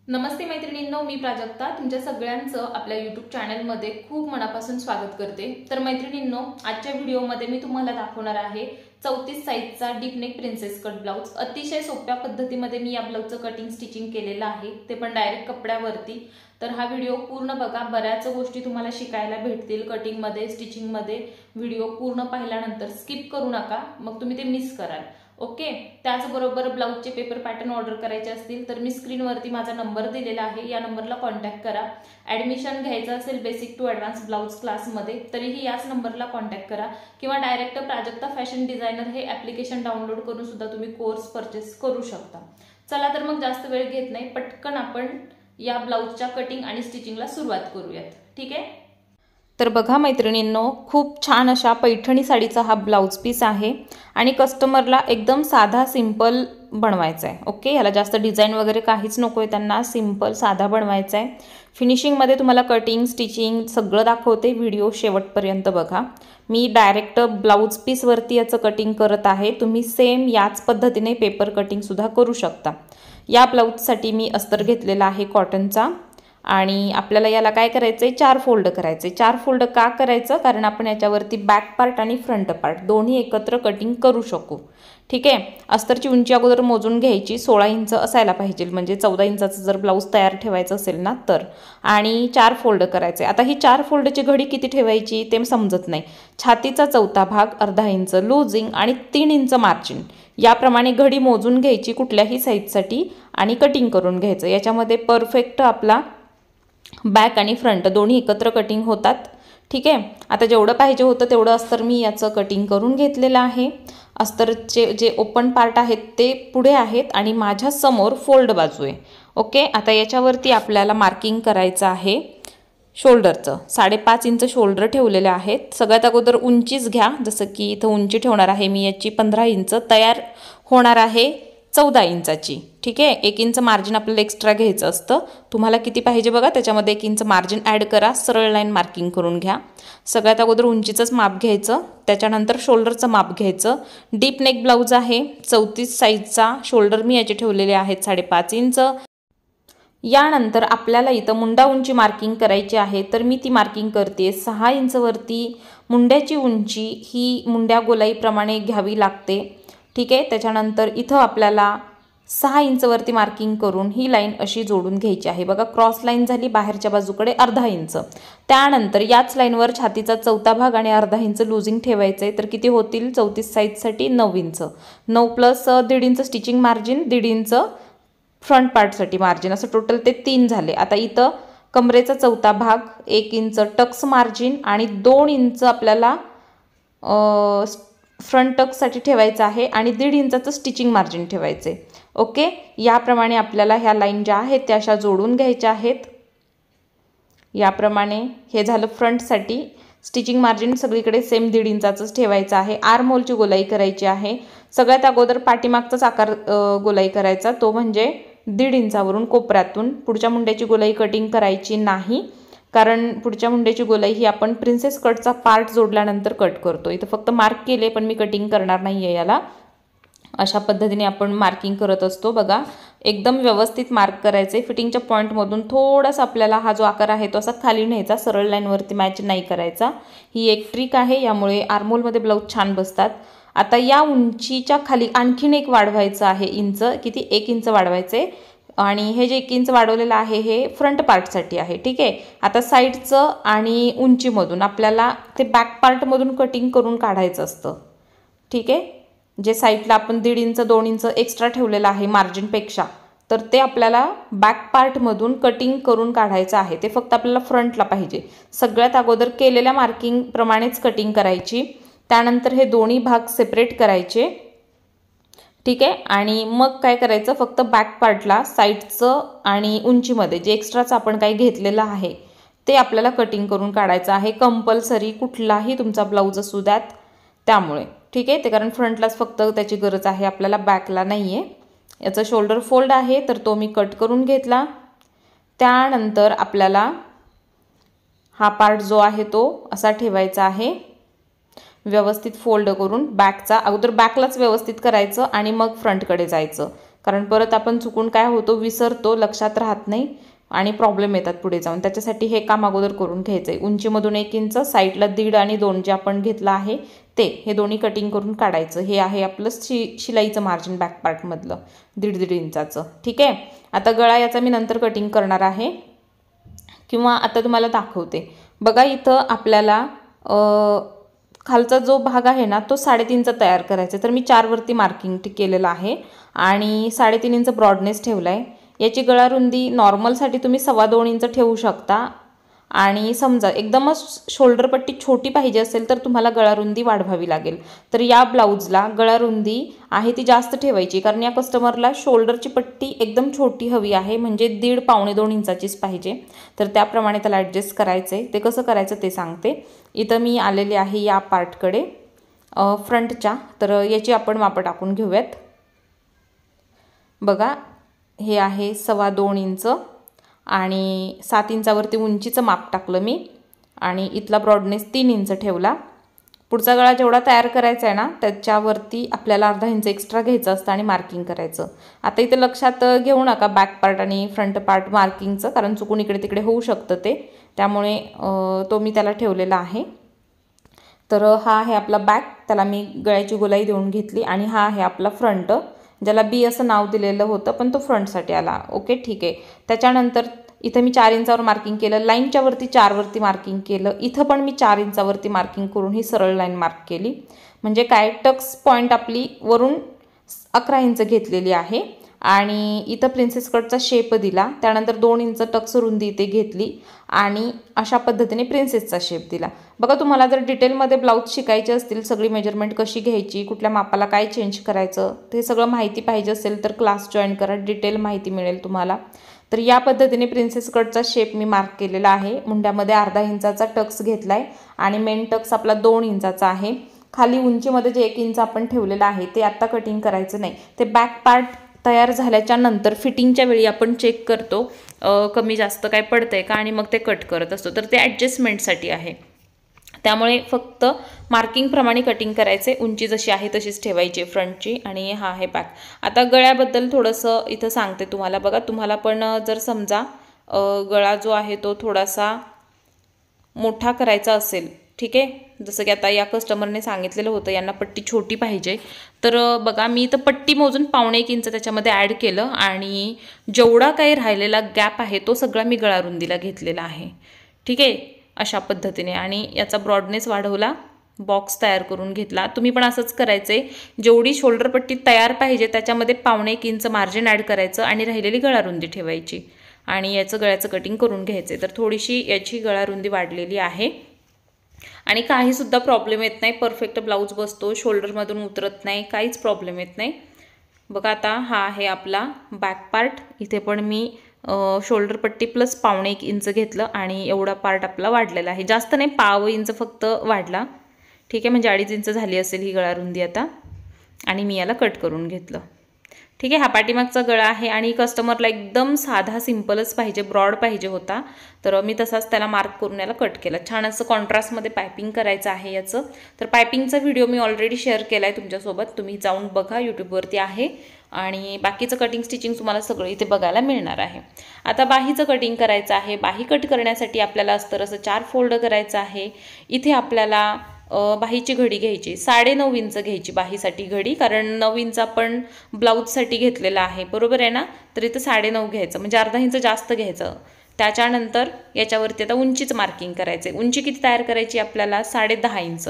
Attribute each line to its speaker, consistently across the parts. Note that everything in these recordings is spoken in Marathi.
Speaker 1: नमस्ते मैत्रिणींनो, मी प्राजक्ता तुमच्या सगळ्यांचं आपल्या YouTube चॅनलमध्ये खूप मनापासून स्वागत करते। तर मैत्रिणींनो, आजच्या व्हिडिओमध्ये मी तुम्हाला दाखवणार आहे 34 साइजचा deep neck princess cut blouse. अतिशय सोप्या पद्धतीमध्ये मी या ब्लाउजचं कटिंग स्टिचिंग केलेलं आहे, ते पण डायरेक्ट कपड्यावरती। तर हा व्हिडिओ पूर्ण बघा, बऱ्याच गोष्टी तुम्हाला शिकायला भेटतील कटिंग मध्ये, स्टिचिंग मध्ये। व्हिडिओ पूर्ण पाहिल्यानंतर स्किप करू नका, मग तुम्ही ते मिस कराल। ओके, त्याचबरोबर ब्लाउजचे पेपर पॅटर्न ऑर्डर करायचे असतील तर मी स्क्रीनवरती माझा नंबर दिलेला आहे, या नंबरला कॉन्टॅक्ट करा। ॲडमिशन घ्यायचं असेल बेसिक टू ॲडव्हान्स ब्लाउज क्लासमध्ये तरीही याच नंबरला कॉन्टॅक्ट करा, किंवा डायरेक्ट प्राजक्ता फॅशन डिझायनर हे ॲप्लिकेशन डाउनलोड करून सुद्धा तुम्ही कोर्स परचेस करू शकता। चला तर मग जास्त वेळ घेत नाही, पटकन आपण या ब्लाउजच्या कटिंग आणि स्टिचिंगला सुरुवात करूयात। ठीक आहे, तर बघा मैत्रिणींनो, खूप छान अशा पैठणी साडीचा हा ब्लाउज पीस आहे आणि कस्टमरला एकदम साधा सिंपल बनवायचा आहे। ओके, याला जास्त डिझाइन वगैरे काहीच नको आहे, त्यांना सिंपल साधा बनवायचा आहे। फिनिशिंगमध्ये तुम्हाला कटिंग स्टिचिंग सगळं दाखवते, व्हिडिओ शेवटपर्यंत बघा। मी डायरेक्ट ब्लाउज पीसवरती याचं कटिंग करत आहे, तुम्ही सेम याच पद्धतीने पेपर कटिंग सुद्धा करू शकता। या ब्लाउजसाठी मी अस्तर घेतलेला आहे कॉटनचा आणि आपल्याला याला काय करायचंय, 4 फोल्ड करायचे। 4 फोल्ड का करायचं, कारण आपण याच्यावरती बॅक पार्ट आणि फ्रंट पार्ट दोन्ही एकत्र कटिंग करू शकू। ठीक आहे, अस्तरची उंची अगोदर मोजून घ्यायची, 16 इंच असायला पाहिजे, म्हणजे 14 इंचाचं जर ब्लाउज तयार ठेवायचं असेल ना तर। आणि 4 फोल्ड करायचे। आता ही 4 फोल्डची घडी किती ठेवायची ते समजत नाही। छातीचा चौथा भाग, अर्धा इंच लूजिंग आणि 3 इंच मार्जिन, याप्रमाणे घडी मोजून घ्यायची कुठल्याही साईजसाठी आणि कटिंग करून घ्यायचं। याच्यामध्ये परफेक्ट आपला बॅक आणि फ्रंट दोन्ही एकत्र कटिंग होतात। ठीक आहे, आता जेवढं पाहिजे होतं तेवढं अस्तर मी याचं कटिंग करून घेतलेलं आहे। अस्तरचे जे ओपन पार्ट आहेत ते पुढे आहेत आणि माझ्या समोर फोल्ड बाजू आहे। ओके, आता याच्यावरती आपल्याला मार्किंग करायचं आहे शोल्डरचं। 5.5 इंच शोल्डर ठेवलेले आहेत। सगळ्यात अगोदर उंचीच घ्या, जसं की इथं उंची ठेवणार आहे मी याची 15 इंच, तयार होणार आहे 14 इंचाची। ठीक आहे, 1 इंच मार्जिन आपल्याला एक्स्ट्रा घ्यायचं असतं, तुम्हाला किती पाहिजे बघा, त्याच्यामध्ये 1 इंच मार्जिन ॲड करा, सरळ लाईन मार्किंग करून घ्या। सगळ्यात अगोदर उंचीचंच माप घ्यायचं, त्याच्यानंतर शोल्डरचं माप घ्यायचं। डीप नेक ब्लाउज आहे, 34 साईजचा शोल्डर मी याचे ठेवलेले आहेत 5.5 इंच। यानंतर आपल्याला इथं मुंडा उंची मार्किंग करायची आहे, तर मी ती मार्किंग करते 6 इंचवरती। मुंड्याची उंची ही मुंड्या गोलाईप्रमाणे घ्यावी लागते। ठीक आहे, त्याच्यानंतर इथं आपल्याला 6 इंचवरती मार्किंग करून ही लाईन अशी जोडून घ्यायची आहे। बघा, क्रॉस लाईन झाली, बाहेरच्या बाजूकडे अर्धा इंच। त्यानंतर याच लाईनवर छातीचा चौथा भाग आणि अर्धा इंच लूजिंग ठेवायचं आहे, तर किती होतील 34 साईजसाठी 9 inch. 9 plus 1.5 inch stitching margin, 1.5 inch front पार्टसाठी मार्जिन, असं टोटल ते 3 झाले। आता इथं कमरेचा चौथा भाग, 1 इंच टक्स मार्जिन आणि 2 इंच आपल्याला फ्रंट टक्ससाठी ठेवायचं आहे आणि 1.5 इंचाचं स्टिचिंग मार्जिन ठेवायचं आहे। ओके, याप्रमाणे आपल्याला ह्या लाईन ज्या आहेत त्या अशा जोडून घ्यायच्या आहेत। याप्रमाणे हे झालं फ्रंटसाठी। स्टिचिंग मार्जिन सगळीकडे सेम 1.5 इंचाचंच ठेवायचं आहे। आर्म होलची गोलाई करायची आहे। सगळ्यात अगोदर पाठीमागचाच आकार गोलाई करायचा, तो म्हणजे 1.5 इंचावरून कोपऱ्यातून। पुढच्या मुंड्याची गोलाई कटिंग करायची नाही, कारण पुढच्या मुंड्याची गोलाई ही आपण प्रिन्सेस कटचा पार्ट जोडल्यानंतर कट करतो। इथं फक्त मार्क केले, पण मी कटिंग करणार नाही आहे याला। अशा पद्धतीने आपण मार्किंग करत असतो। बघा, एकदम व्यवस्थित मार्क करायचे। फिटिंगच्या पॉईंटमधून थोडासा आपल्याला हा जो आकार आहे तो असा खाली न्यायचा, सरळ लाईनवरती मॅच नाही करायचा। ही एक ट्रिक आहे, यामुळे आर्महोलमध्ये ब्लाऊज छान बसतात। आता या उंचीच्या खाली आणखीन एक वाढवायचं आहे इंच, किती 1 इंच वाढवायचे, आणि हे जे 1 इंच वाढवलेलं आहे हे फ्रंट पार्टसाठी आहे। ठीक आहे, आता साईडचं आणि उंचीमधून आपल्याला ते बॅक पार्टमधून कटिंग करून काढायचं असतं। ठीक आहे, जे साईडला आपण 1.5 इंच 2 इंच एक्स्ट्रा ठेवलेलं आहे मार्जिनपेक्षा, तर ते आपल्याला बॅक पार्टमधून कटिंग करून काढायचं आहे। ते फक्त आपल्याला फ्रंटला पाहिजे। सगळ्यात अगोदर केलेल्या मार्किंगप्रमाणेच कटिंग करायची, त्यानंतर हे दोन्ही भाग सेपरेट करायचे। ठीक आहे, आणि मग काय करायचं, फक्त बॅक पार्टला साईडचं आणि उंचीमध्ये जे एक्स्ट्राचं आपण काही घेतलेलं आहे ते आपल्याला कटिंग करून काढायचं आहे। कंपल्सरी, कुठलाही तुमचा ब्लाऊज असू द्यात त्यामुळे। ठीक आहे, ते कारण फ्रंटलाच फक्त त्याची गरज आहे, आपल्याला बॅकला नाही आहे। याचं शोल्डर फोल्ड आहे, तर तो मी कट करून घेतला। त्यानंतर आपल्याला हा पार्ट जो आहे तो असा ठेवायचा आहे, व्यवस्थित फोल्ड करून। बॅकचा अगोदर बॅकलाच व्यवस्थित करायचं आणि मग फ्रंटकडे जायचं, कारण परत आपण चुकून काय होतो, विसरतो, लक्षात राहत नाही आणि प्रॉब्लेम येतात पुढे जाऊन. त्याच्यासाठी हे काम अगोदर करून घ्यायचं आहे. उंचीमधून 1 इंच, साईडला 1.5 आणि 2 जे आपण घेतलं आहे ते, हे दोन्ही कटिंग करून काढायचं. हे आहे आपलं शिलाईचं मार्जिन बॅक पार्टमधलं 1.5 इंचाचं. ठीक आहे. आता गळा याचा मी नंतर कटिंग करणार आहे किंवा आता तुम्हाला दाखवते. बघा इथं आपल्याला खालचा जो भाग आहे ना तो 3.5चा तयार करायचा. तर मी 4 वरती मार्किंग केलेलं आहे आणि 3.5 इंच ब्रॉडनेस ठेवला आहे. याची गळा रुंदी नॉर्मलसाठी तुम्ही 2.25 इंच ठेवू शकता आणि समजा एकदमच शोल्डर पट्टी छोटी पाहिजे असेल तर तुम्हाला गळा रुंदी वाढवावी लागेल. तर या ब्लाऊजला गळा रुंदी आहे ती जास्त ठेवायची, कारण या कस्टमरला शोल्डरची पट्टी एकदम छोटी हवी आहे, म्हणजे 1.5-2 इंचाचीच पाहिजे. तर त्याप्रमाणे त्याला ॲडजस्ट करायचं आहे. ते कसं करायचं ते सांगते. इथं मी आलेले आहे या पार्टकडे फ्रंटच्या. तर याची आपण मापं टाकून घेऊयात. बघा हे आहे 2.25 इंच आणि 7 इंचावरती उंचीचं माप टाकलं मी आणि इथला ब्रॉडनेस 3 इंच ठेवला. पुढचा गळा जेवढा तयार करायचा आहे ना त्याच्यावरती आपल्याला अर्धा इंच एक्स्ट्रा घ्यायचं असतं आणि मार्किंग करायचं. आता इथे लक्षात घेऊ नका बॅक पार्ट आणि फ्रंट पार्ट मार्किंगचं, कारण चुकून इकडे तिकडे होऊ शकतं ते, त्यामुळे तो मी त्याला ठेवलेला आहे. तर हा आहे आपला बॅक, त्याला मी गळ्याची गोलाई देऊन घेतली आणि हा आहे आपला फ्रंट, ज्याला बी असं नाव दिलेलं होतं पण तो फ्रंटसाठी आला. ओके ठीक आहे. त्याच्यानंतर इथं मी 4 इंचावर मार्किंग केलं, लाईनच्या वरती 4 वरती मार्किंग केलं. इथं पण मी 4 इंचावरती मार्किंग करून ही सरळ लाईन मार्क केली. म्हणजे काय, टक्स पॉईंट आपली वरून 11 इंच घेतलेली आहे आणि इथं प्रिन्सेस कटचा शेप दिला. त्यानंतर 2 इंच टक्स रुंदी इथे घेतली आणि अशा पद्धतीने प्रिन्सेसचा शेप दिला. बघा तुम्हाला जर डिटेलमध्ये ब्लाऊज शिकायचे असतील, सगळी मेजरमेंट कशी घ्यायची, कुठल्या मापाला काय चेंज करायचं, ते सगळं माहिती पाहिजे असेल तर क्लास जॉईन करा, डिटेल माहिती मिळेल तुम्हाला. तर या पद्धतीने प्रिन्सेस कटचा शेप मी मार्क केलेला आहे. मुंड्यामध्ये अर्धा इंचाचा टक्स घेतला आहे आणि मेन टक्स आपला 2 इंचाचा आहे. खाली उंचीमध्ये जे 1 इंच आपण ठेवलेलं आहे ते आत्ता कटिंग करायचं नाही, ते बॅक पार्ट तयार झाल्याच्या नंतर फिटिंगच्या वेळी आपण चेक करतो कमी जास्त काय पडतंय का आणि मग ते कट करत असतो. तर ते ॲडजस्टमेंटसाठी आहे, त्यामुळे फक्त मार्किंगप्रमाणे कटिंग करायचे. उंची जशी आहे तशीच ठेवायची फ्रंटची आणि हा आहे बॅक. आता गळ्याबद्दल थोडंसं इथं सांगते तुम्हाला. बघा तुम्हाला पण जर समजा गळा जो आहे तो थोडासा मोठा करायचा असेल, ठीक आहे, जसं की आता या कस्टमरने सांगितलेलं होतं यांना पट्टी छोटी पाहिजे, तर बघा मी इथं पट्टी मोजून 1.25 इंच त्याच्यामध्ये ॲड केलं आणि जेवढा काही राहिलेला गॅप आहे तो सगळा मी गळा रुंदीला घेतलेला आहे. ठीक आहे, अशा पद्धतीने. आणि याचा ब्रॉडनेस वाढवला, बॉक्स तयार करून घेतला. तुम्ही पण असंच करायचं आहे. जेवढी शोल्डर पट्टी तयार पाहिजे त्याच्यामध्ये 1.25 इंच मार्जिन ॲड करायचं आणि राहिलेली गळा रुंदी ठेवायची आणि याचं गळ्याचं कटिंग करून घ्यायचं. तर थोडीशी याची गळा रुंदी वाढलेली आहे आणि काहीसुद्धा प्रॉब्लेम येत नाही. परफेक्ट ब्लाऊज बसतो, शोल्डरमधून उतरत नाही, काहीच प्रॉब्लेम येत नाही. बघा आता हा आहे आपला बॅक पार्ट. इथे पण मी शोल्डर पट्टी प्लस 1.25 इंच घेतलं आणि एवढा पार्ट आपला वाढलेला आहे. जास्त नाही, 1/2 इंच फक्त वाढला. ठीक आहे, म्हणजे 2.5 इंच झाली असेल ही गळा रुंदी आता. आणि मी याला कट करून घेतलं. ठीक आहे, हा पाठीमागचा गळा आहे आणि कस्टमरला एकदम साधा सिंपलच पाहिजे, ब्रॉड पाहिजे होता, तर मी तसाच त्याला मार्क करून याला कट केला. छान असं कॉन्ट्रास्टमध्ये पायपिंग करायचं आहे याचं. तर पायपिंगचा व्हिडिओ मी ऑलरेडी शेअर केला आहे तुमच्यासोबत, तुम्ही जाऊन बघा, यूट्यूबवरती आहे. आणि बाकीचं कटिंग स्टिचिंग तुम्हाला सगळं इथे बघायला मिळणार आहे. आता बाहीचं कटिंग करायचं आहे. बाही कट करण्यासाठी आपल्याला अस्तर असं 4 फोल्ड करायचं आहे. इथे आपल्याला बाहीची घडी घ्यायची, 9.5 इंच घ्यायची बाहीसाठी घडी, कारण 9 इंच आपण ब्लाऊजसाठी घेतलेला आहे, बरोबर आहे ना. तर इथं 9.5 घ्यायचं, म्हणजे अर्धा इंच जास्त घ्यायचं. त्याच्यानंतर याच्यावरती आता उंचीच मार्किंग करायचं आहे. उंची किती तयार करायची आपल्याला? 10.5 इंच.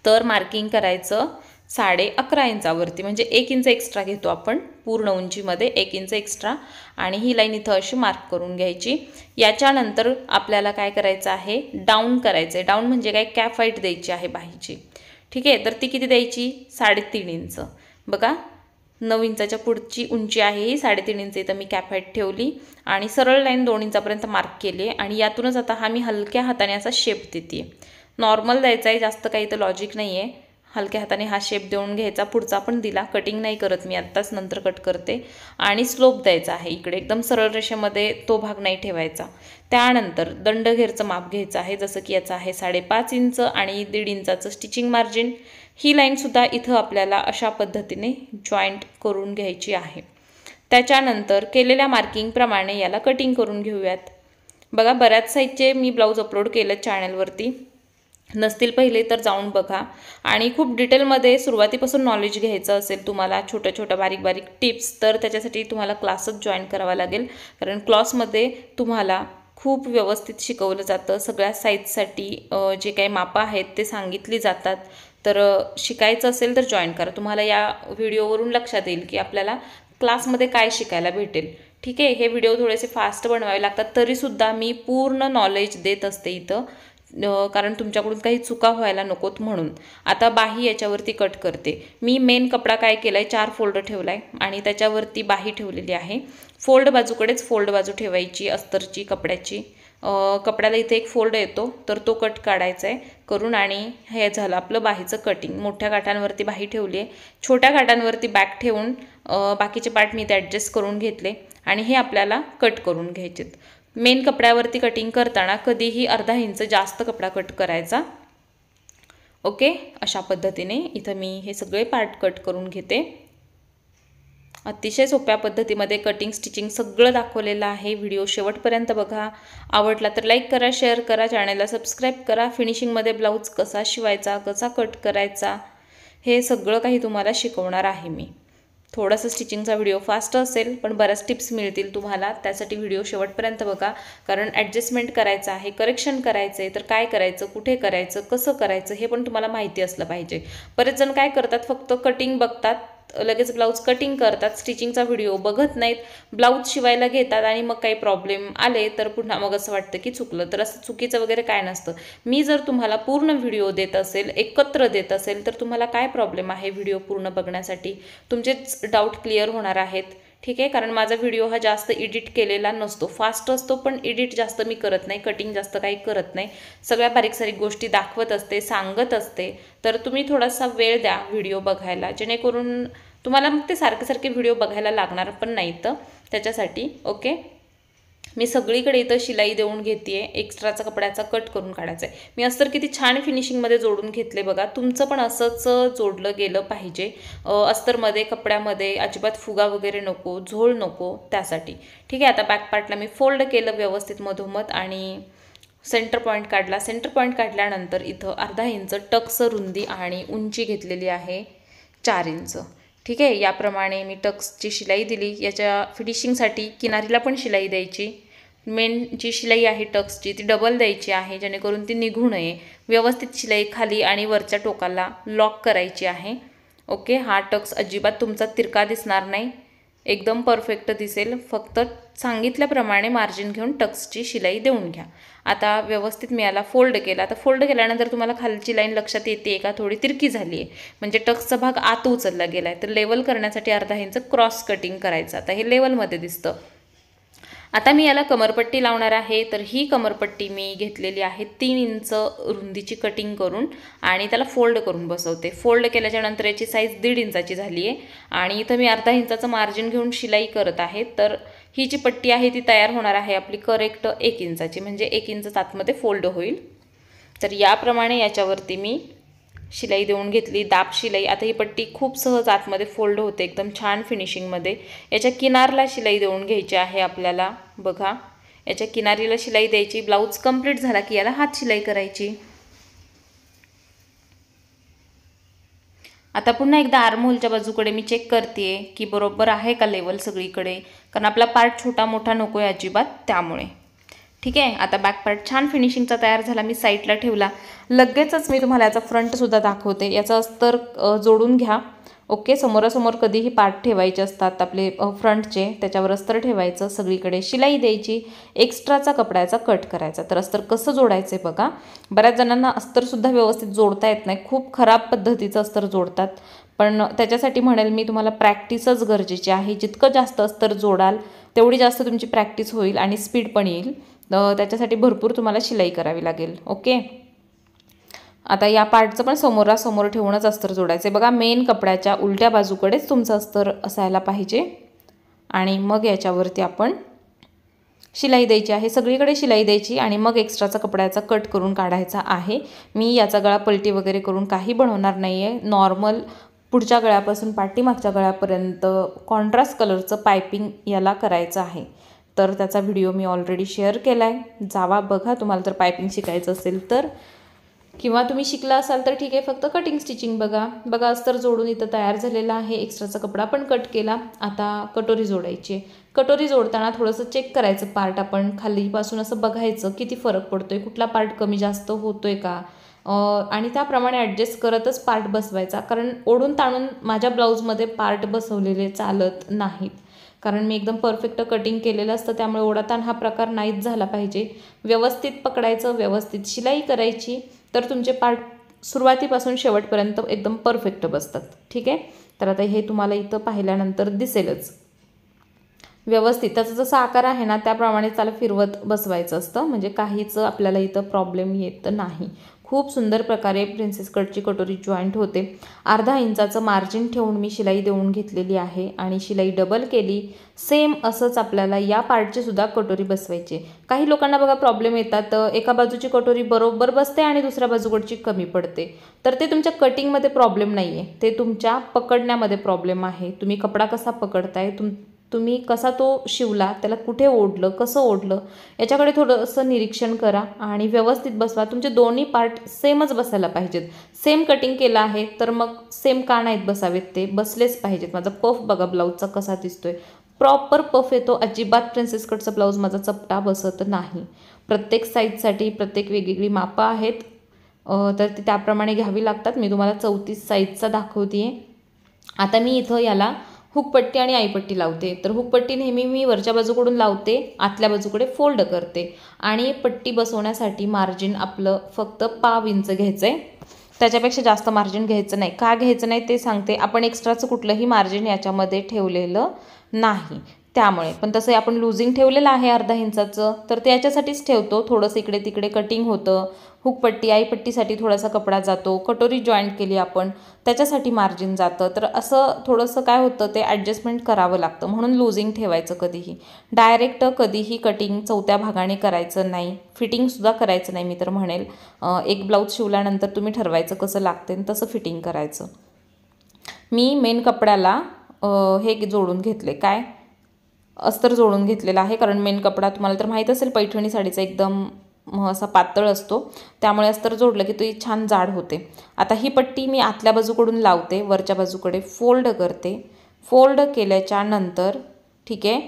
Speaker 1: तर मार्किंग करायचं 11.5 इंचावरती, म्हणजे 1 इंच एक्स्ट्रा घेतो आपण पूर्ण उंचीमध्ये, 1 इंच एक्स्ट्रा. आणि ही लाईन इथं अशी मार्क करून घ्यायची. याच्यानंतर आपल्याला काय करायचं आहे, डाऊन करायचं आहे. डाऊन म्हणजे काय, कॅप हाईट द्यायची आहे बाहीची. ठीक आहे, तर ती किती द्यायची? 3.5 इंच. बघा 9 इंचाच्या पुढची उंची आहे ही, 3.5 इंच इथं मी कॅप हाईट ठेवली आणि सरळ लाईन 2 इंचापर्यंत मार्क केली. आणि यातूनच आता हा मी हलक्या हाताने असा शेप देते. नॉर्मल द्यायचा आहे, जास्त काही इथं लॉजिक नाही आहे. हलक्या हाताने हा शेप देऊन घ्यायचा. पुढचा पण दिला, कटिंग नाही करत मी आत्ताच, नंतर कट करते. आणि स्लोप द्यायचा आहे इकडे, एकदम सरळ रेषेमध्ये तो भाग नाही ठेवायचा. त्यानंतर दंडघेरचं माप घ्यायचं आहे, जसं की याचं आहे 5.5 इंच आणि 1.5 इंचाचं स्टिचिंग मार्जिन. ही लाईनसुद्धा इथं आपल्याला अशा पद्धतीने जॉईंट करून घ्यायची आहे. त्याच्यानंतर केलेल्या मार्किंगप्रमाणे याला कटिंग करून घेऊयात। बघा बऱ्याच साईजचे मी ब्लाऊज अपलोड केले चॅनलवरती, नसतील पहिले तर जाऊन बघा। आणि खूप डिटेलमध्ये सुरुवातीपासून नॉलेज घ्यायचं असेल तुम्हाला, छोट्या छोट्या बारीक बारीक टिप्स, तर त्याच्यासाठी तुम्हाला क्लासच जॉईन करावा लागेल, कारण क्लासमध्ये तुम्हाला खूप व्यवस्थित शिकवलं जातं। सगळ्या साईजसाठी जे काही मापं आहेत ते सांगितली जातात। तर शिकायचं असेल तर जॉईन करा। तुम्हाला या व्हिडिओवरून लक्षात येईल की आपल्याला क्लासमध्ये काय शिकायला भेटेल। ठीक आहे, हे व्हिडिओ थोडेसे फास्ट बनवावे लागतात, तरीसुद्धा मी पूर्ण नॉलेज देत असते इथं, कारण तुमच्याकडून काही चुका व्हायला नकोत म्हणून। आता बाही याच्यावरती कट करते मी। मेन कपडा काय केला आहे, 4 फोल्ड ठेवला आहे आणि त्याच्यावरती बाही ठेवलेली आहे। फोल्ड बाजूकडेच फोल्ड बाजू ठेवायची अस्तरची कपड्याची। कपड्याला इथे एक फोल्ड येतो तर तो कट काढायचा आहे करून, आणि हे झालं आपलं बाहीचं कटिंग। मोठ्या काठांवरती बाही ठेवली आहे, छोट्या काठांवरती बॅक ठेवून बाकीचे पार्ट मी इथे ॲडजस्ट करून घेतले आणि हे आपल्याला कट करून घ्यायचेत। मेन कपड्यावरती कटिंग करताना कधीही अर्धा इंच जास्त कपडा कट करायचा। ओके, अशा पद्धतीने इथं मी हे सगळे पार्ट कट करून घेते। अतिशय सोप्या पद्धतीमध्ये कटिंग स्टिचिंग सगळं दाखवलेलं आहे। व्हिडिओ शेवटपर्यंत बघा। आवडला तर लाईक करा, शेअर करा, चॅनलला सबस्क्राईब करा। फिनिशिंगमध्ये ब्लाऊज कसा शिवायचा, कसा कट करायचा, हे सगळं काही तुम्हाला शिकवणार आहे मी। थोडासा स्टिचिंगचा व्हिडिओ फास्ट असेल पण बऱ्याच टिप्स मिळतील तुम्हाला, त्यासाठी व्हिडिओ शेवटपर्यंत बघा, कारण ॲडजस्टमेंट करायचं आहे, करेक्शन करायचं आहे, तर काय करायचं, कुठे करायचं, कसं करायचं हे पण तुम्हाला माहिती असलं पाहिजे। बरेच जण काय करतात, फक्त कटिंग बघतात, लगेच ब्लाऊज कटिंग करतात, स्टिचिंगचा व्हिडिओ बघत नाहीत, ब्लाऊज शिवायला घेतात आणि मग काही प्रॉब्लेम आले तर पुन्हा मग असं वाटतं की चुकलं। तर असं चुकीचं वगैरे काय नसतं। मी जर तुम्हाला पूर्ण व्हिडिओ देत असेल, एकत्र देत असेल, तर तुम्हाला काय प्रॉब्लेम आहे व्हिडिओ पूर्ण बघण्यासाठी, तुमचेच डाऊट क्लिअर होणार आहेत। ठीक आहे, कारण माझा व्हिडिओ हा जास्त एडिट केलेला नसतो, फास्ट असतो, पण एडिट जास्त मी करत नाही, कटिंग जास्त काही करत नाही, सगळ्या बारीक सारीक गोष्टी दाखवत असते, सांगत असते। तर तुम्ही थोडासा वेळ द्या व्हिडिओ बघायला, जेणेकरून तुम्हाला मग ते सारखे सारखे व्हिडिओ बघायला लागणार पण नाही तर त्याच्यासाठी। ओके, मी सगळीकडे इथं शिलाई देऊन घेते, एक्स्ट्राचा कपड्याचा कट करून काढायचा आहे। मी अस्तर किती छान फिनिशिंगमध्ये जोडून घेतले बघा, तुमचं पण असंच जोडलं गेलं पाहिजे। अस्तरमध्ये कपड्यामध्ये अजिबात फुगा वगैरे नको, झोळ नको, त्यासाठी। ठीक आहे, आता बॅक पार्टला मी फोल्ड केलं व्यवस्थित मधोमध आणि सेंटर पॉईंट काढला। सेंटर पॉईंट काढल्यानंतर इथं अर्धा इंच टक्स रुंदी आणि उंची घेतलेली आहे 4 इंच। ठीक आहे, याप्रमाणे मी टक्सची शिलाई दिली। याच्या फिनिशिंगसाठी किनारीला पण शिलाई द्यायची, मेन जी शिलाई आहे टक्सची ती डबल द्यायची आहे, जेणेकरून ती निघू नये। व्यवस्थित शिलाई खाली आणि वरच्या टोकाला लॉक करायची आहे। ओके, हा टक्स अजिबात तुमचा तिरका दिसणार नाही, एकदम परफेक्ट दिसेल। फक्त सांगितल्याप्रमाणे मार्जिन घेऊन टक्सची शिलाई देऊन घ्या। आता व्यवस्थित मी याला फोल्ड केला। आता फोल्ड केल्यानंतर तुम्हाला खालची लाईन लक्षात येते का, थोडी तिरकी झाली आहे, म्हणजे टक्सचा भाग आत उचलला गेला आहे। तर लेवल करण्यासाठी अर्धा इंच क्रॉस कटिंग करायचं। आता हे लेवलमध्ये दिसतं। आता मी याला कमरपट्टी लावणार आहे, तर ही कमरपट्टी मी घेतलेली आहे 3 इंच रुंदीची कटिंग करून आणि त्याला फोल्ड करून बसवते। फोल्ड केल्याच्यानंतर याची साईज 1.5 इंचाची झाली आहे आणि इथं मी अर्धा इंचाचं मार्जिन घेऊन शिलाई करत आहे। तर ही जी पट्टी आहे ती तयार होणार आहे आपली करेक्ट 1 इंचाची, म्हणजे 1 इंच आतमध्ये फोल्ड होईल। तर याप्रमाणे याच्यावरती मी शिलाई देऊन घेतली, दाब शिलाई। आता ही पट्टी खूप सहज आतमध्ये फोल्ड होते, एकदम छान फिनिशिंगमध्ये। याच्या किनारला शिलाई देऊन घ्यायची आहे आपल्याला। बघा, याच्या किनारीला शिलाई द्यायची। ब्लाऊज कंप्लीट झाला की याला हात शिलाई करायची। आता पुन्हा एकदा आर्महोलच्या बाजूकडे मी चेक करते की बरोबर आहे का लेवल सगळीकडे, कारण आपला पार्ट छोटा मोठा नको आहे अजिबात, त्यामुळे। ठीक आहे, आता बॅक पार्ट छान फिनिशिंगचा तयार झाला, मी साईडला ठेवला। लगेचच मी तुम्हाला याचा फ्रंटसुद्धा दाखवते। याचा अस्तर जोडून घ्या। ओके, समोरासमोर कधीही पार्ट ठेवायचे असतात आपले फ्रंटचे, त्याच्यावर अस्तर ठेवायचं, सगळीकडे शिलाई द्यायची, एक्स्ट्राचा कपड्याचा कट करायचा। तर अस्तर कसं जोडायचं आहे बघा। बऱ्याच जणांना अस्तरसुद्धा व्यवस्थित जोडता येत नाही, खूप खराब पद्धतीचं अस्तर जोडतात, पण त्याच्यासाठी म्हणेल मी तुम्हाला प्रॅक्टिसच गरजेची आहे। जितकं जास्त अस्तर जोडाल तेवढी जास्त तुमची प्रॅक्टिस होईल आणि स्पीड पण येईल। त्याच्यासाठी भरपूर तुम्हाला शिलाई करावी लागेल। ओके, आता या पार्टचं पण समोरासमोर ठेवूनच अस्तर जोडायचे बघा। मेन कपड्याच्या उलट्या बाजूकडेच तुमचं अस्तर असायला पाहिजे आणि मग याच्यावरती आपण शिलाई द्यायची आहे, सगळीकडे शिलाई द्यायची आणि मग एक्स्ट्राचा कपड्याचा कट करून काढायचा आहे। मी याचा गळा पलटी वगैरे करून काही बनवणार नाही आहे, नॉर्मल पुढच्या गळ्यापासून पाठीमागच्या गळ्यापर्यंत कॉन्ट्रास्ट कलरचं पायपिंग याला करायचं आहे। तर त्याचा व्हिडिओ मी ऑलरेडी शेअर केला आहे, जावा बघा तुम्हाला जर पायपिंग शिकायचं असेल तर, किंवा तुम्ही शिकला असाल तर ठीक आहे, फक्त कटिंग स्टिचिंग बघा अस्तर जोडून इथं तयार झालेला आहे। एक्स्ट्राचा कपडा पण कट केला। आता कटोरी जोडायची। कटोरी जोडताना थोडंसं चेक करायचं पार्ट, आपण खालीपासून असं बघायचं किती फरक पडतोय, कुठला पार्ट कमी जास्त होतोय का, आणि त्याप्रमाणे ॲडजस्ट करतच पार्ट बसवायचा। कारण ओढून ताणून माझ्या ब्लाऊजमध्ये पार्ट बसवलेले चालत नाहीत, कारण मी एकदम परफेक्ट कटिंग केलेलं असतं, त्यामुळे ओढाताण हा प्रकार नाहीच झाला पाहिजे। व्यवस्थित पकडायचं, व्यवस्थित शिलाई करायची, तर तुमचे पार्ट सुरुवातीपासून शेवटपर्यंत एकदम परफेक्ट बसतात। ठीक आहे, तर आता हे तुम्हाला इथं पाहिल्यानंतर दिसेलच व्यवस्थित। त्याचा जसा आकार आहे ना त्याप्रमाणे त्याला फिरवत बसवायचं असतं, म्हणजे काहीच आपल्याला इथं प्रॉब्लेम येत नाही। खूप सुंदर प्रकारे प्रिन्सेस कटची कटोरी जॉईंट होते। अर्धा इंचाचं मार्जिन ठेवून मी शिलाई देऊन घेतलेली आहे आणि शिलाई डबल केली। सेम असंच आपल्याला या पार्टची सुद्धा कटोरी बसवायची। काही लोकांना बघा प्रॉब्लेम येतात, एका बाजूची कटोरी बरोबर बसते आणि दुसऱ्या बाजूकडची कमी पडते, तर ते तुमच्या कटिंगमध्ये प्रॉब्लेम नाही आहे, ते तुमच्या पकडण्यामध्ये प्रॉब्लेम आहे। तुम्ही कपडा कसा पकडताय, तुम्ही कसा तो शिवला, त्याला कुठे ओढलं, कसं ओढलं, याच्याकडे थोडंसं निरीक्षण करा आणि व्यवस्थित बसवा। तुमचे दोन्ही पार्ट सेमच बसायला पाहिजेत। सेम कटिंग केलं आहे तर मग सेम का नाहीत बसावेत, ते बसलेच पाहिजेत। माझा पफ बघा ब्लाऊजचा कसा दिसतोय, प्रॉपर पफ येतो। अजिबात प्रिन्सेस कटचा ब्लाऊज माझा चपटा बसत नाही। प्रत्येक साईजसाठी प्रत्येक वेगवेगळी मापं आहेत, तर ती त्याप्रमाणे घ्यावी लागतात। मी तुम्हाला 34 साईजचा दाखवते। आता मी इथं याला हुकपट्टी आणि आईपट्टी लावते। तर हुकपट्टी नेहमी मी वरच्या बाजूकडून लावते, आतल्या बाजूकडे फोल्ड करते, आणि पट्टी बसवण्यासाठी मार्जिन आपलं फक्त पाव इंच घ्यायचं आहे, त्याच्यापेक्षा जास्त मार्जिन घ्यायचं नाही। का घ्यायचं नाही ते सांगते। आपण एक्स्ट्राचं कुठलंही मार्जिन याच्यामध्ये ठेवलेलं नाही, त्यामुळे। पण तसं आपण लूजिंग ठेवलेलं आहे अर्धा इंचाचं, तर ते याच्यासाठीच ठेवतो, थोडंसं इकडे तिकडे कटिंग होतं। हुकपट्टी आईपट्टीसाठी थोडासा कपडा जातो, कटोरी जॉईंट केली आपण त्याच्यासाठी मार्जिन जातं, तर असं थोडंसं काय होतं ते ॲडजस्टमेंट करावं लागतं, म्हणून लूजिंग ठेवायचं। कधीही डायरेक्ट कधीही कटिंग चौथ्या भागाने करायचं नाही, फिटिंगसुद्धा करायचं नाही। मी तर म्हणेल एक ब्लाऊज शिवल्यानंतर तुम्ही ठरवायचं कसं लागते तसं फिटिंग करायचं। मी मेन कपड्याला हे जोडून घेतले, काय अस्तर जोडून घेतलेला आहे, कारण मेन कपडा तुम्हाला तर माहीत असेल पैठणी साडीचा एकदम असा पातळ असतो, त्यामुळे अस्तर जोडलं की ती छान जाड होते। आता ही पट्टी मी आतल्या बाजूकडून लावते, वरच्या बाजूकडे फोल्ड करते। फोल्ड केल्याच्या नंतर ठीक आहे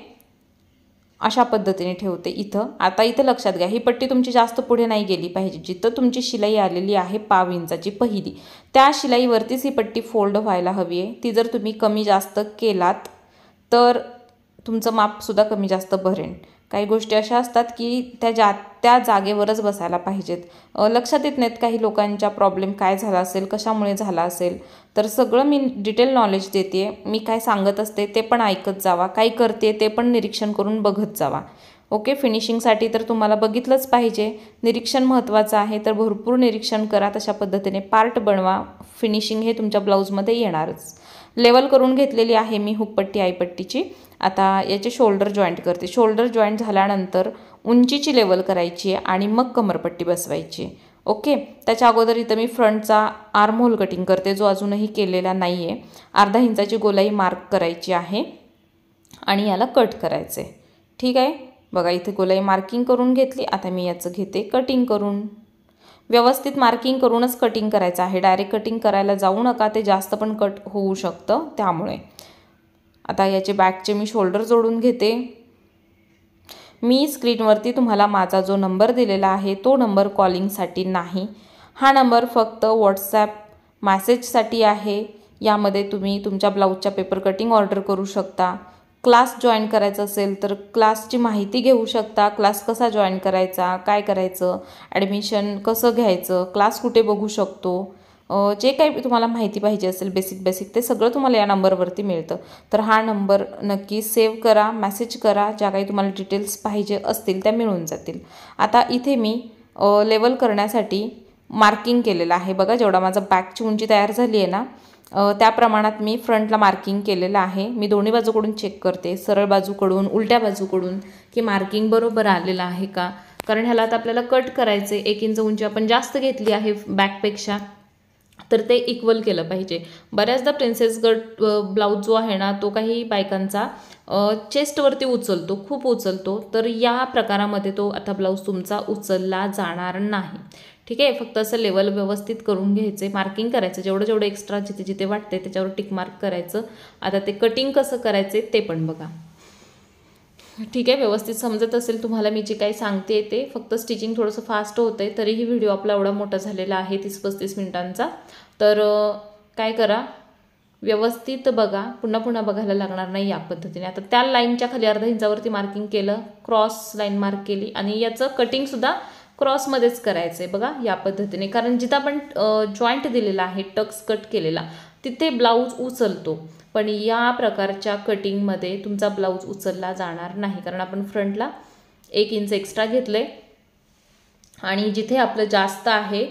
Speaker 1: अशा पद्धतीने ठेवते इथं। आता इथं लक्षात घ्या, ही पट्टी तुमची जास्त पुढे नाही गेली पाहिजे। जिथं तुमची शिलाई आलेली आहे पाव इंचाची पहिली, त्या शिलाईवरतीच ही पट्टी फोल्ड व्हायला हवी आहे। ती जर तुम्ही कमी जास्त केलात तर तुमचं मापसुद्धा कमी जास्त भरेल। काही गोष्टी अशा असतात की त्या जागेवरच बसायला पाहिजेत, लक्षात येत नाहीत काही लोकांच्या प्रॉब्लेम काय झाला असेल, कशामुळे झाला असेल, तर सगळं मी डिटेल नॉलेज देते। मी काय सांगत असते ते पण ऐकत जावा, काय करते ते पण निरीक्षण करून बघत जावा। ओके, फिनिशिंगसाठी तर तुम्हाला बघितलंच पाहिजे, निरीक्षण महत्त्वाचं आहे, तर भरपूर निरीक्षण करा, तशा पद्धतीने पार्ट बनवा, फिनिशिंग हे तुमच्या ब्लाऊजमध्ये येणारच। लेवल करून घेतलेली आहे मी हुकपट्टी आईपट्टीची। आता याचे शोल्डर जॉईंट करते। शोल्डर जॉईंट झाल्यानंतर उंचीची लेवल करायची आणि मग कमरपट्टी बसवायची। ओके, त्याच्या अगोदर इथं मी फ्रंटचा आर्म होल कटिंग करते, जो अजूनही केलेला नाही आहे। अर्धा इंचाची गोलाई मार्क करायची आहे आणि याला कट करायचे। ठीक आहे, बघा इथे गोलाई मार्किंग करून घेतली। आता मी याचं घेते कटिंग करून। व्यवस्थित मार्किंग करूनच कटिंग करायचं आहे, डायरेक्ट कटिंग करायला जाऊ नका, ते जास्त पण कट होऊ शकतं, त्यामुळे। आता याचे बॅकचे मी शोल्डर जोडून घेते। मी स्क्रीनवरती तुम्हाला माझा जो नंबर दिलेला आहे तो नंबर कॉलिंगसाठी नाही, हा नंबर फक्त व्हॉट्सॲप मॅसेजसाठी आहे। यामध्ये तुम्ही तुमच्या ब्लाऊजच्या पेपर कटिंग ऑर्डर करू शकता, क्लास जॉईन करायचा असेल तर क्लासची माहिती घेऊ शकता, क्लास कसा जॉईन करायचा, काय करायचं, ॲडमिशन कसं घ्यायचं, क्लास कुठे बघू शकतो, जे काही तुम्हाला माहिती पाहिजे असेल बेसिक ते सगळं तुम्हाला या नंबरवरती मिळतं। तर हा नंबर नक्की सेव्ह करा, मेसेज करा, ज्या काही तुम्हाला डिटेल्स पाहिजे असतील त्या मिळून जातील। आता इथे मी लेवल करण्यासाठी मार्किंग केलेलं आहे, बघा जेवढा माझा बॅकची उंची तयार झाली आहे ना त्या प्रमाणात मी फ्रंटला मार्किंग केलेलं आहे। मी दोन्ही बाजूकडून चेक करते, सरळ बाजूकडून उलट्या बाजूकडून, की मार्किंग बरोबर आलेलं आहे का, कारण ह्याला आता आपल्याला कट करायचे। 1 इंच उंची आपण जास्त घेतली आहे बॅकपेक्षा, तर ते इक्वल केलं पाहिजे। बऱ्याचदा प्रिन्सेस कट ब्लाऊज जो आहे ना तो काही बायकांचा चेस्टवरती उचलतो, खूप उचलतो, तर या प्रकारामध्ये तो आता ब्लाऊज तुमचा उचलला जाणार नाही। ठीक आहे, फक्त असं लेवल व्यवस्थित करून घ्यायचे, मार्किंग करायचं, जेवढं जेवढं एक्स्ट्रा जिथे जिथे वाटते त्याच्यावर टिक मार्क करायचं। आता ते कटिंग कसं करायचे ते पण बघा। ठीक आहे, व्यवस्थित समजत असेल तुम्हाला मी जे काही सांगते ते, फक्त स्टिचिंग थोडंसं फास्ट होतं आहे, तरीही व्हिडिओ आपला एवढा मोठा झालेला आहे 30-35 मिनिटांचा। तर काय करा, व्यवस्थित बघा, पुन्हा पुन्हा बघायला लागणार नाही या पद्धतीने। आता त्या लाईनच्या खाली अर्धा इंचावरती मार्किंग केलं, क्रॉस लाईन मार्क केली आणि याचं कटिंगसुद्धा क्रॉसमध्येच करायचं आहे बघा या पद्धतीने, कारण जिथं आपण जॉईंट दिलेला आहे, टक्स कट केलेला, तिथे ब्लाऊज उचलतो, पण या प्रकारच्या कटिंगमध्ये तुमचा ब्लाऊज उचलला जाणार नाही, कारण आपण फ्रंटला 1 इंच एक्स्ट्रा घेतले आणि जिथे आपलं जास्त आहे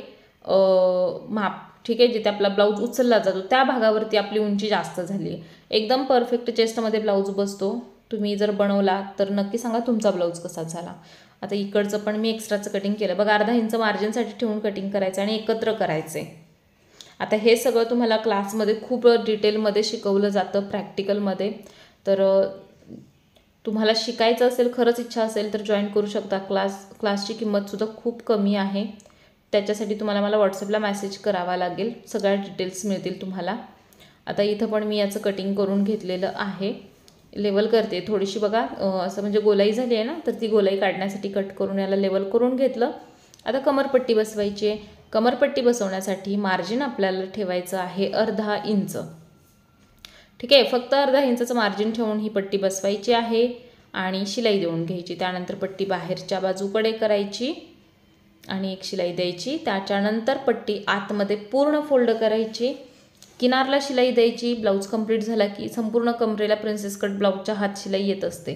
Speaker 1: माप, ठीक आहे, जिथे आपला ब्लाऊज उचलला जातो त्या भागावरती आपली उंची जास्त झाली आहे। एकदम परफेक्ट चेस्टमध्ये ब्लाऊज बसतो। तुम्ही जर बनवला तर नक्की सांगा तुमचा ब्लाऊज कसा झाला। आता इकडचं पण मी एक्स्ट्राचं कटिंग केलं बघा, अर्धा इंच मार्जिनसाठी ठेवून कटिंग करायचं आणि एकत्र करायचे। आता हे सगळं तुम्हाला क्लासमध्ये खूप डिटेलमध्ये शिकवलं जातं, प्रॅक्टिकलमध्ये। तर तुम्हाला शिकायचं असेल, खरंच इच्छा असेल तर जॉईन करू शकता क्लासची किंमतसुद्धा खूप कमी आहे। त्याच्यासाठी तुम्हाला मला व्हॉट्सअपला मेसेज करावा लागेल, सगळ्या डिटेल्स मिळतील तुम्हाला। आता इथं पण मी याचं कटिंग करून घेतलेलं आहे, लेवल करते थोडीशी बघा, असं म्हणजे गोलाई झाली आहे ना, तर ती गोलाई काढण्यासाठी कट करून याला लेवल करून घेतलं। आता कमरपट्टी बसवायची आहे। कमरपट्टी बसवण्यासाठी मार्जिन आपल्याला ठेवायचं आहे अर्धा इंच। ठीक आहे, फक्त अर्धा इंचाचं मार्जिन ठेवून ही पट्टी बसवायची आहे आणि शिलाई देऊन घ्यायची। त्यानंतर पट्टी बाहेरच्या बाजूकडे करायची आणि एक शिलाई द्यायची। त्याच्यानंतर पट्टी आतमध्ये पूर्ण फोल्ड करायची, किनारला शिलाई द्यायची। ब्लाऊज कंप्लीट झाला की संपूर्ण कमरेला प्रिन्सेस कट ब्लाऊजच्या हात शिलाई येत असते,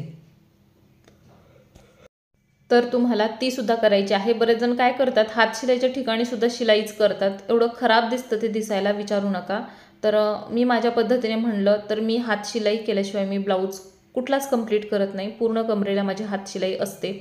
Speaker 1: तर तुम्हाला ती सुद्धा करायची आहे। बरेच जण काय करतात, हात शिलाईच्या ठिकाणी सुद्धा शिलाईच करतात, एवढं खराब दिसतं ते दिसायला, विचारू नका। तर मी माझ्या पद्धतीने म्हणलं तर मी हात शिलाई केल्याशिवाय मी ब्लाऊज कुठलाच कंप्लीट करत नाही, पूर्ण कमरेला माझी हात शिलाई असते,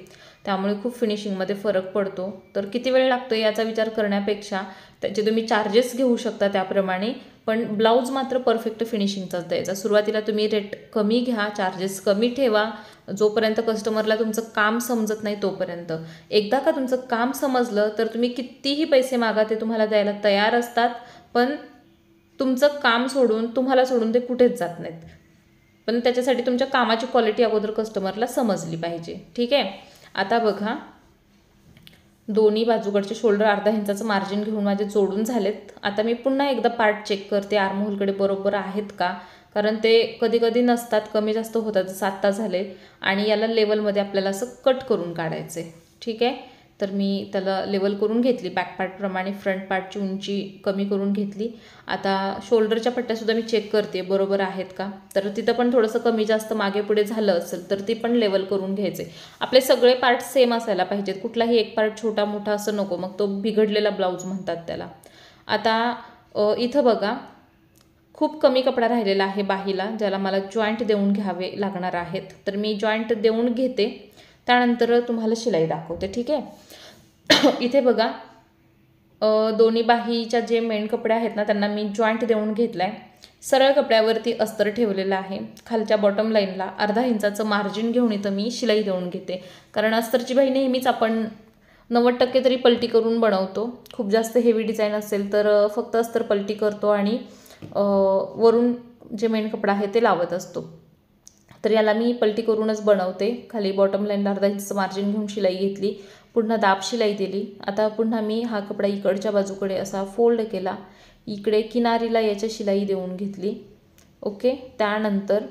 Speaker 1: त्यामुळे खूप फिनिशिंगमध्ये फरक पडतो। तर किती वेळ लागतो याचा विचार करण्यापेक्षा त्याचे तुम्ही चार्जेस घेऊ शकता त्याप्रमाणे, पण ब्लाऊज मात्र परफेक्ट फिनिशिंगचाच द्यायचा। सुरुवातीला तुम्ही रेट कमी घ्या, चार्जेस कमी ठेवा, जोपर्यंत कस्टमरला तुमचं काम समजत नाही तोपर्यंत। एकदा का तुमचं काम समजलं तर तुम्ही कितीही पैसे मागा ते तुम्हाला द्यायला तयार असतात, पण तुमचं काम सोडून, तुम्हाला सोडून ते कुठेच जात नाहीत, पण त्याच्यासाठी तुमच्या कामाची क्वालिटी अगोदर कस्टमरला समजली पाहिजे। ठीक आहे, आता बघा, दोन्ही बाजूकडचे शोल्डर अर्धा इंचाचं मार्जिन घेऊन माझे जोडून झालेत। आता मी पुन्हा एकदा पार्ट चेक करते आर्महोलकडे बरोबर आहेत का, कारण ते कधी कधी नसतात, कमी जास्त होतात, जसं आत्ता झाले। आणि याला लेवलमध्ये आपल्याला असं कट करून काढायचे। ठीक आहे, तर मी त्याला लेवल करून घेतली, बॅक पार्टप्रमाणे फ्रंट पार्टची उंची कमी करून घेतली। आता शोल्डरच्या पट्ट्यासुद्धा मी चेक करते बरोबर आहेत का, तर तिथं पण थोडंसं कमी जास्त मागे पुढे झालं असेल तर ती पण लेवल करून घ्यायचे। आपले सगळे पार्ट सेम असायला पाहिजेत, कुठलाही एक पार्ट छोटा मोठा असं नको, मग तो बिघडलेला ब्लाऊज म्हणतात त्याला। आता इथं बघा, खूप कमी कपडा राहिलेला आहे बाहीला, ज्याला मला जॉईंट देऊन घ्यावे लागणार आहेत, तर मी जॉईंट देऊन घेते, त्यानंतर तुम्हाला शिलाई दाखवते। ठीक आहे, इथे बघा, दोन्ही बाहीच्या जे मेन कपडे आहेत ना त्यांना मी जॉईंट देऊन घेतला आहे। सरळ कपड्यावरती अस्तर ठेवलेलं आहे, खालच्या बॉटम लाईनला अर्धा इंचाचं मार्जिन घेऊन इथं मी शिलाई देऊन घेते, कारण अस्तरची बाही नेहमीच आपण 90% तरी पलटी करून बनवतो। खूप जास्त हेवी डिझाईन असेल तर फक्त अस्तर पलटी करतो आणि वरून जे मेन कपडा आहे ते लावत असतो, तर याला मी पलटी करूनच बनवते। खाली बॉटम लाईनला अर्धा इंचाचं मार्जिन घेऊन शिलाई घेतली, पुन्हा दाब शिलाई दिली। आता पुन्हा मी हा कपडा इकडच्या बाजूकडे असा फोल्ड केला, इकडे किनारीला याच्या शिलाई देऊन घेतली। ओके, त्यानंतर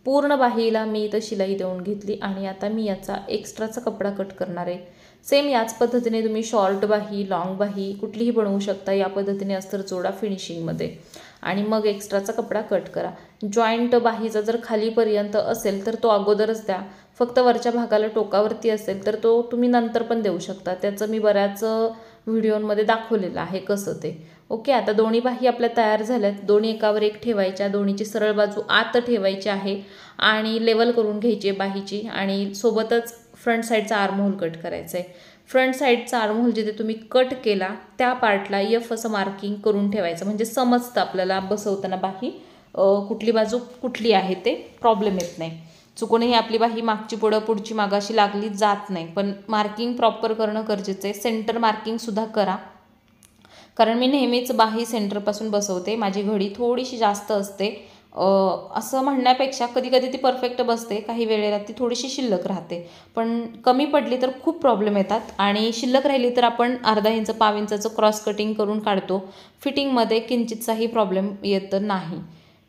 Speaker 1: पूर्ण बाहीला मी इथं शिलाई देऊन घेतली आणि आता मी याचा एक्स्ट्राचा कपडा कट करणार आहे। सेम याच पद्धतीने तुम्ही शॉर्ट बाही, लॉंग बाही कुठलीही बनवू शकता, या पद्धतीने अस्तर जोडा फिनिशिंगमध्ये आणि मग एक्स्ट्राचा कपडा कट करा। जॉईंट बाहीचा जर खालीपर्यंत असेल तर तो अगोदरच द्या, फक्त वरच्या भागाला टोकावरती असेल तर तो तुम्ही नंतर पण देऊ शकता, त्याचं मी बऱ्याच व्हिडिओमध्ये दाखवलेलं आहे कसं ते। ओके, आता दोन्ही बाही आपल्या तयार झाल्यात, दोन्ही एकावर एक ठेवायच्या, दोन्हीची सरळ बाजू आत ठेवायची आहे आणि लेवल करून घ्यायची बाहीची, आणि सोबतच फ्रंट साईडचा आर्महोल कट करायचा आहे। फ्रंट साईडचा आर्महोल जिथे तुम्ही कट केला त्या पार्टला एफ असं मार्किंग करून ठेवायचं, म्हणजे समजतं आपल्याला बसवताना बाही कुठली बाजू कुठली आहे ते प्रॉब्लेम येत नाही. चुकूनही आपली बाही मागची पुढं पुढची मागाशी लागली जात नाही, पण मार्किंग प्रॉपर करणं गरजेचं आहे. सेंटर मार्किंगसुद्धा करा, कारण मी नेहमीच बाही सेंटरपासून बसवते. माझी घडी थोडीशी जास्त असते असं म्हणण्यापेक्षा कधी कधी ती परफेक्ट बसते, काही वेळेला ती थोडीशी शिल्लक राहते. पण कमी पडली तर खूप प्रॉब्लेम येतात, आणि शिल्लक राहिली तर आपण अर्धा इंच पाव इंचाचं क्रॉस कटिंग करून काढतो. फिटिंगमध्ये किंचितसाही प्रॉब्लेम येत नाही.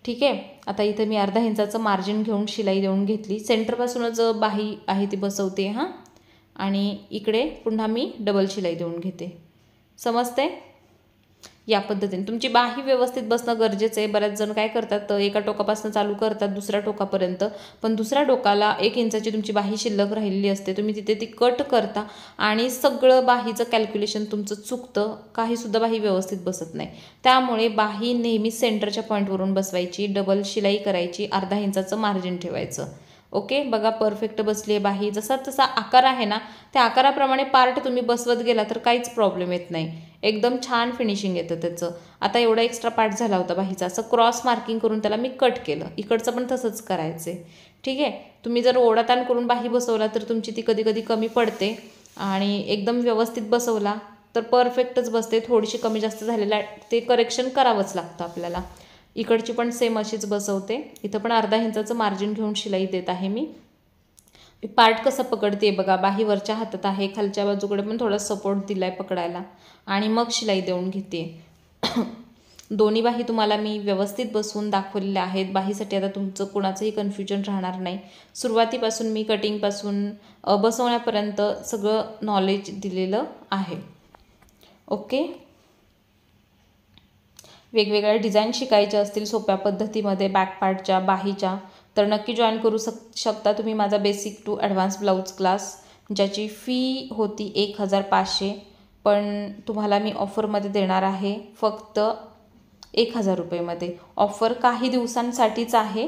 Speaker 1: ठीक आहे. आता इथं मी अर्धा इंचाचं मार्जिन घेऊन शिलाई देऊन घेतली. सेंटरपासूनच बाही आहे ती बसवते हां, आणि इकडे पुन्हा मी डबल शिलाई देऊन घेते. समजते? या पद्धतीने तुमची बाही व्यवस्थित बसणं गरजेचं आहे. बऱ्याच जण काय करतात, एका टोकापासून चालू करतात दुसऱ्या टोकापर्यंत, पण दुसऱ्या टोकाला 1 इंचाची तुमची बाही शिल्लक राहिलेली असते. तुम्ही तिथे ती कट करता आणि सगळं बाहीचं कॅल्क्युलेशन तुमचं चुकतं, काहीसुद्धा बाही व्यवस्थित बसत नाही. त्यामुळे बाही नेहमी सेंटरच्या पॉईंटवरून बसवायची, डबल शिलाई करायची, अर्धा इंचाचं मार्जिन ठेवायचं. ओके, बघा परफेक्ट बसली आहे बाही. जसा तसा आकार आहे ना, त्या आकाराप्रमाणे पार्ट तुम्ही बसवत गेला तर काहीच प्रॉब्लेम येत नाही. एकदम छान फिनिशिंग येतं त्याचं. आता एवढा एक्स्ट्रा पार्ट झाला होता बाहीचा, असं क्रॉस मार्किंग करून त्याला मी कट केलं. इकडचं पण तसंच करायचं आहे. ठीक आहे. तुम्ही जर ओढाताण करून बाही बसवला तर तुमची ती कधी कधी कमी पडते, आणि एकदम व्यवस्थित बसवला तर परफेक्टच बसते. थोडीशी कमी जास्त झालेलं आहे ते करेक्शन करावंच लागतं आपल्याला. इकडची पण सेम अशीच बसवते. इथं पण अर्धा इंचाचं मार्जिन घेऊन शिलाई देत आहे मी. पार्ट कसं पकडते बघा, बाही वरच्या हातात आहे, खालच्या बाजूकडे पण थोडा सपोर्ट दिला आहे पकडायला, आणि मग शिलाई देऊन घेते. दोन्ही बाही तुम्हाला मी व्यवस्थित बसवून दाखवलेल्या आहेत. बाहीसाठी आता तुमचं कुणाचंही कन्फ्युजन राहणार नाही. सुरुवातीपासून मी कटिंगपासून बसवण्यापर्यंत सगळं नॉलेज दिलेलं आहे. ओके. वेगवेगळ्या डिझाईन शिकायच्या असतील सोप्या पद्धतीमध्ये बॅक पार्टच्या बाहीच्या, तर नक्की जॉईन करू शकता तुम्ही माझा basic to advance blouse class, ज्याची फी होती 1500, पण तुम्हाला मी ऑफरमध्ये देणार आहे फक्त 1000 रुपयेमध्ये. ऑफर काही दिवसांसाठीच आहे,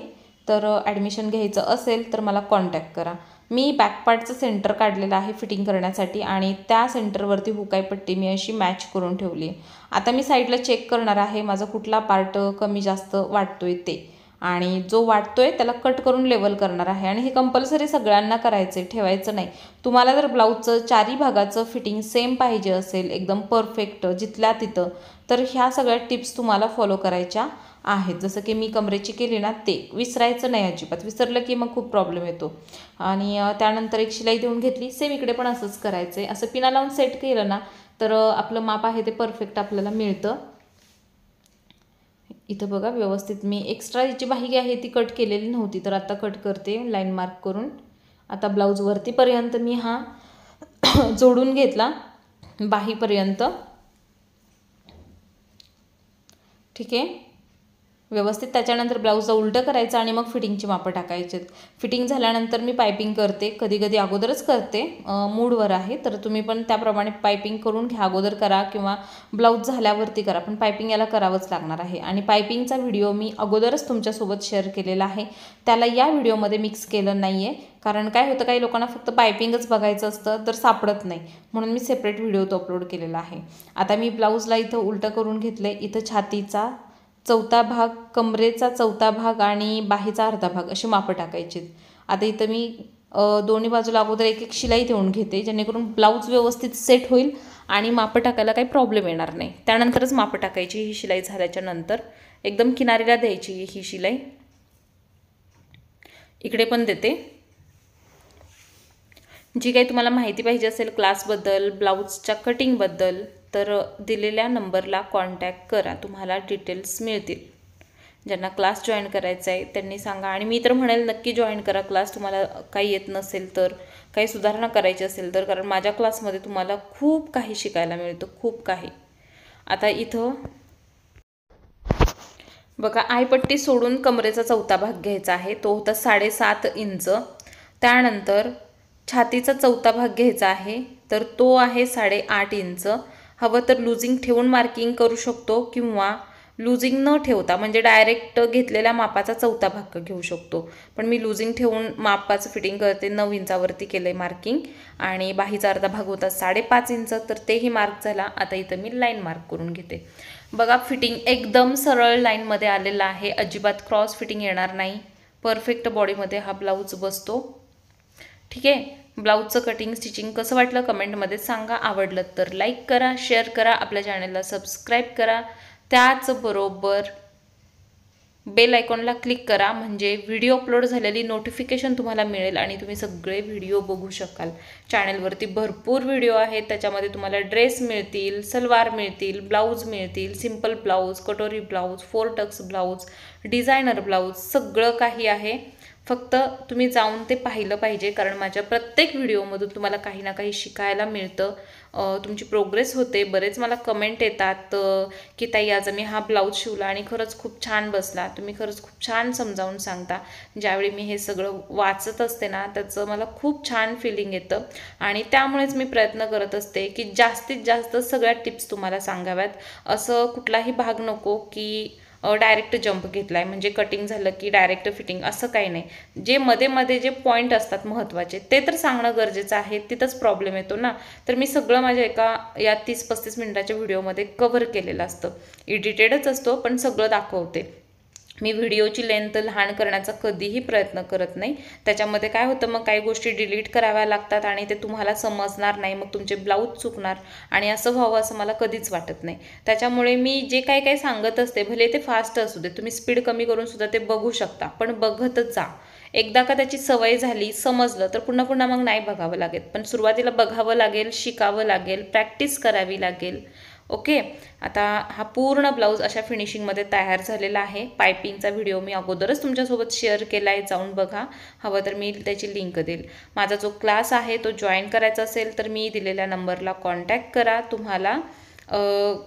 Speaker 1: तर ॲडमिशन घ्यायचं असेल तर मला कॉन्टॅक्ट करा. मी बॅकपार्टचं सेंटर काढलेलं आहे फिटिंग करण्यासाठी, आणि त्या सेंटरवरती हुकाई पट्टी मी अशी मॅच करून ठेवली आहे. आता मी साईडला चेक करणार आहे माझा कुठला पार्ट कमी जास्त वाटतोय ते, आणि जो वाटतोय त्याला कट करून लेवल करणार आहे. आणि हे कंपल्सरी सगळ्यांना करायचं आहे, ठेवायचं नाही. तुम्हाला जर ब्लाऊजचं चारी भागाचं फिटिंग सेम पाहिजे असेल, एकदम परफेक्ट जिथल्या तिथं, तर ह्या सगळ्या टिप्स तुम्हाला फॉलो करायच्या आहेत. जसं की मी कमरेची केली ना, ते विसरायचं नाही अजिबात. विसरलं की मग खूप प्रॉब्लेम येतो. आणि त्यानंतर एक शिलाई देऊन घेतली. सेम इकडे पण असंच करायचं आहे. असं पिना लावून सेट केलं ना तर आपलं माप आहे ते परफेक्ट आपल्याला मिळतं. इथं बघा व्यवस्थित मी एक्स्ट्रा जी बाही आहे ती कट केलेली नव्हती, तर आता कट करते लाईन मार्क करून. आता ब्लाऊज वरतीपर्यंत मी हा जोडून घेतला बाहीपर्यंत. ठीक आहे. व्यवस्थित त्याच्यानंतर ब्लाऊजला उलटं करायचं आणि मग फिटिंगची मापं टाकायचे. फिटिंग झाल्यानंतर मी पायपिंग करते, कधी कधी अगोदरच करते, मूडवर आहे. तर तुम्ही पण त्याप्रमाणे पायपिंग करून घ्या. अगोदर करा किंवा ब्लाऊज झाल्यावरती करा, पण पायपिंग याला करावंच लागणार आहे. आणि पायपिंगचा व्हिडिओ मी अगोदरच तुमच्यासोबत शेअर केलेला आहे, त्याला या व्हिडिओमध्ये मिक्स केलं नाही आहे. कारण काय होतं, काही लोकांना फक्त पायपिंगच बघायचं असतं तर सापडत नाही, म्हणून मी सेपरेट व्हिडिओ तो अपलोड केलेला आहे. आता मी ब्लाऊजला इथं उलटं करून घेतलं आहे. इथं छातीचा चौथा भाग, कमरेचा चौथा भाग आणि बाहीचा अर्धा भाग अशी मापं टाकायची. आता इथं मी दोन्ही बाजूला अगोदर एक एक शिलाई देऊन घेते, जेणेकरून ब्लाऊज व्यवस्थित सेट होईल आणि मापं टाकायला काही प्रॉब्लेम येणार नाही. त्यानंतरच मापं टाकायची. ही शिलाई झाल्याच्या नंतर एकदम किनारीला द्यायची ही शिलाई. इकडे पण देते. जी काही तुम्हाला माहिती पाहिजे असेल क्लासबद्दल, ब्लाऊजच्या कटिंगबद्दल, तर दिलेल्या नंबरला कॉन्टॅक्ट करा, तुम्हाला डिटेल्स मिळतील. ज्यांना क्लास जॉईन करायचा आहे त्यांनी सांगा. आणि मी तर म्हणेल नक्की जॉईन करा क्लास. तुम्हाला काही येत नसेल तर, काही सुधारणा करायची असेल तर, कारण माझ्या क्लासमध्ये तुम्हाला खूप काही शिकायला मिळतं, खूप काही. आता इथं बघा, आयपट्टी सोडून कमरेचा चौथा भाग घ्यायचा आहे, तो होता 7.5 इंच. त्यानंतर छातीचा चौथा भाग घ्यायचा आहे, तर तो आहे 8.5 इंच. हवं तर लुजिंग ठेवून मार्किंग करू शकतो, किंवा लुझिंग न ठेवता, म्हणजे डायरेक्ट घेतलेल्या मापाचा चौथा भाग घेऊ शकतो, पण मी लुझिंग ठेवून मापाचं फिटिंग करते. 9 इंचावरती केलं आहे मार्किंग आणि बाहीचा अर्धा भाग होता 5.5 इंच, तर तेही मार्क झाला. आता इथं मी लाईन मार्क करून घेते. बघा फिटिंग एकदम सरळ लाईनमध्ये आलेला आहे, अजिबात क्रॉस फिटिंग येणार नाही. परफेक्ट बॉडीमध्ये हा ब्लाऊज बसतो. ठीक आहे, ब्लाऊजचं कटिंग स्टिचिंग कसं वाटलं कमेंटमध्ये सांगा. आवडलं तर लाईक करा, शेअर करा, आपल्या चॅनलला सबस्क्राईब करा. त्याचबरोबर बेल आयकॉनला क्लिक करा, म्हणजे व्हिडिओ अपलोड झालेली नोटिफिकेशन तुम्हाला मिळेल आणि तुम्ही सगळे व्हिडिओ बघू शकाल. चॅनलवरती भरपूर व्हिडिओ आहेत, त्याच्यामध्ये तुम्हाला ड्रेस मिळतील, सलवार मिळतील, ब्लाऊज मिळतील, सिंपल ब्लाऊज, कटोरी blouse, 4 Tux blouse, designer blouse, सगळं काही आहे. फक्त तुम्ही जाऊन ते पाहिलं पाहिजे, कारण माझ्या प्रत्येक व्हिडिओमधून तुम्हाला काही ना काही शिकायला मिळतं. तुमची प्रोग्रेस होते. बरेच मला कमेंट येतात की ताई आज मी हा ब्लाऊज शिवला आणि खरंच खूप छान बसला, तुम्ही खरंच खूप छान समजावून सांगता. ज्यावेळी मी हे सगळं वाचत असते ना, त्याचं मला खूप छान फिलिंग येतं आणि त्यामुळेच मी प्रयत्न करत असते की जास्तीत जास्त सगळ्या टिप्स तुम्हाला सांगाव्यात. असं कुठलाही भाग नको की डायरेक्ट जंप घेतला आहे, म्हणजे कटिंग झालं की डायरेक्ट फिटिंग, असं काही नाही. जे मध्ये मध्ये जे पॉईंट असतात महत्त्वाचे ते तर सांगणं गरजेचं आहे, तिथंच प्रॉब्लेम येतो ना. तर मी सगळं माझ्या एका या 30-35 मिनिटाच्या व्हिडिओमध्ये कव्हर केलेलं असतं. एडिटेडच असतो पण सगळं दाखवते. मी व्हिडिओची लेंथ लहान करण्याचा कधीही प्रयत्न करत नाही. त्याच्यामध्ये काय होतं, मग काही गोष्टी डिलीट कराव्या लागतात आणि ते तुम्हाला समजणार नाही, मग तुमचे ब्लाऊज चुकणार आणि असं व्हावं असं मला कधीच वाटत नाही. त्याच्यामुळे मी जे काही सांगत असते, भले ते फास्ट असू दे, तुम्ही स्पीड कमी करून सुद्धा ते बघू शकता, पण बघतच जा. एकदा का त्याची सवय झाली, समजलं, तर पुन्हा पुन्हा मग नाही बघावं लागेल. पण सुरुवातीला बघावं लागेल, शिकावं लागेल, प्रॅक्टिस करावी लागेल. ओके, आता हा पूर्ण ब्लाऊज अशा फिनिशिंगमध्ये तयार झालेला आहे. पायपिंगचा व्हिडिओ मी अगोदरच तुमच्यासोबत शेअर केला आहे, जाऊन बघा. हवं तर मी त्याची लिंक देईल. माझा जो क्लास आहे तो जॉईन करायचा असेल तर मी दिलेल्या नंबरला कॉन्टॅक्ट करा. तुम्हाला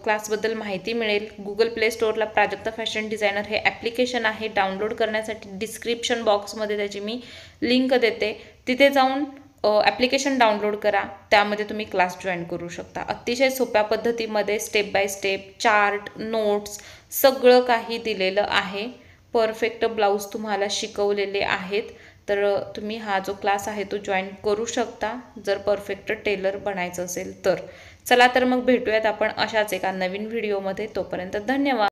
Speaker 1: क्लासबद्दल माहिती मिळेल. गुगल प्ले स्टोअरला प्राजक्ता फॅशन डिझायनर हे ॲप्लिकेशन आहे. डाउनलोड करण्यासाठी डिस्क्रिप्शन बॉक्समध्ये त्याची मी लिंक देते, तिथे जाऊन ॲप्लिकेशन डाउनलोड करा. त्यामध्ये तुम्ही क्लास जॉईन करू शकता. अतिशय सोप्या पद्धतीमध्ये step by step chart, notes सगळं काही दिलेलं आहे. परफेक्ट ब्लाऊज तुम्हाला शिकवलेले आहेत. तर तुम्ही हा जो क्लास आहे तो जॉईन करू शकता, जर परफेक्ट टेलर बनायचं असेल तर. चला तर मग भेटूयात आपण अशाच एका नवीन व्हिडिओमध्ये. तोपर्यंत धन्यवाद.